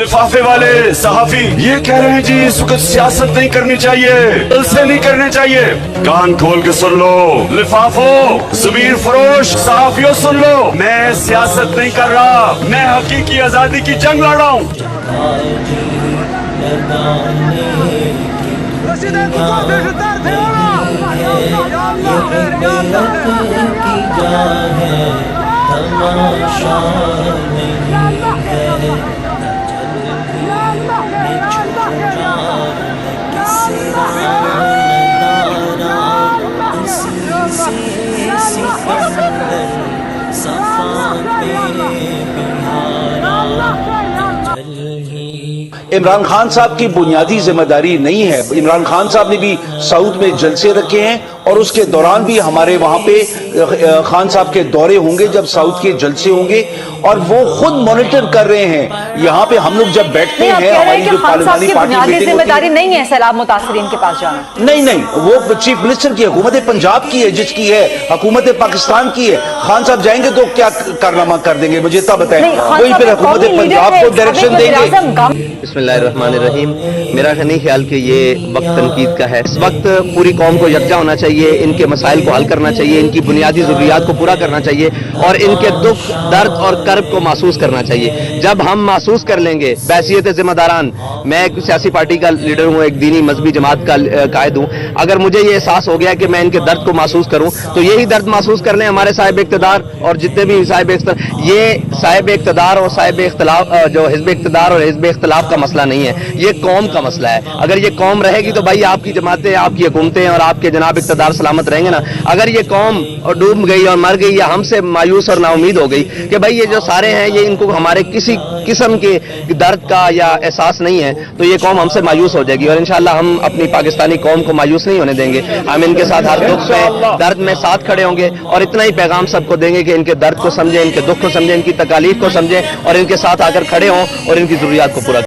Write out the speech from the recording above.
लिफाफे वाले सहाफी ये कह रहे हैं जी इस वक्त सियासत नहीं करनी चाहिए, जलसे नहीं करने चाहिए। कान खोल के सुन लो लिफाफो, ज़मीर फरोश सहाफियों सुन लो, मैं सियासत नहीं कर रहा, मैं हकीकी आजादी की जंग लड़ रहा हूँ। इमरान खान साहब की बुनियादी जिम्मेदारी नहीं है। इमरान खान साहब ने भी साउथ में जलसे रखे हैं और उसके दौरान भी हमारे वहां पे खान साहब के दौरे होंगे जब साउथ के जलसे होंगे और वो खुद मॉनिटर कर रहे हैं। यहाँ पे हम लोग जब बैठते हैं हमारी जो पार्लिमानी पार्टी जिम्मेदारी नहीं है सैलाब मुतासरीन के पास जाना, नहीं वो चीफ मिनिस्टर की हुकूमत पंजाब की है, जिसकी है हुकूमत पाकिस्तान की है। खान साहब जाएंगे तो क्या कारनामा कर देंगे मुझे तब बताएं, वही फिर हुकूमत पंजाब को डायरेक्शन देंगे। बिस्मिल्लाहिर्रहमानिर्रहीम। मेरा नहीं ख्याल कि ये वक्त तनकीद का है। इस वक्त पूरी कौम को यकजा होना चाहिए, इनके मसाइल को हल करना चाहिए, इनकी बुनियादी ज़रूरियात को पूरा करना चाहिए और इनके दुख दर्द और कर्ब को महसूस करना चाहिए। जब हम महसूस कर लेंगे बैसियत ज़िम्मेदारान, मैं एक सियासी पार्टी का लीडर हूँ, एक दीनी मजहबी जमात का कायद हूँ, अगर मुझे ये एहसास हो गया कि मैं इनके दर्द को महसूस करूँ तो यही दर्द महसूस कर लें हमारे साहिब इक़्तिदार और जितने भी साहिब इक़्तिदार। ये साहिब इक़्तिदार और साहिब इख्तिलाफ जो हिज़्ब इक़्तिदार और हिज़्ब इख्तिलाफ का मसला नहीं है, ये कौम का मसला है। अगर ये कौम रहेगी तो भाई आपकी जमातें, आपकी हुकूमतें और आपके जनाब इक़्तिदार सलामत रहेंगे ना। अगर ये कौम डूब गई और मर गई या हमसे मायूस और नाउमीद हो गई कि भाई ये जो सारे हैं ये इनको हमारे किसी किस्म के दर्द का या एहसास नहीं है, तो ये कौम हमसे मायूस हो जाएगी और इंशाअल्लाह हम अपनी पाकिस्तानी कौम को मायूस नहीं होने देंगे। हम इनके साथ हर दुख में दर्द में साथ खड़े होंगे और इतना ही पैगाम सबको देंगे कि इनके दर्द को समझें, इनके दुख को समझें, इनकी तकालीफ को समझें और इनके साथ आकर खड़े हों और इनकी ज़रूरियात को पूरा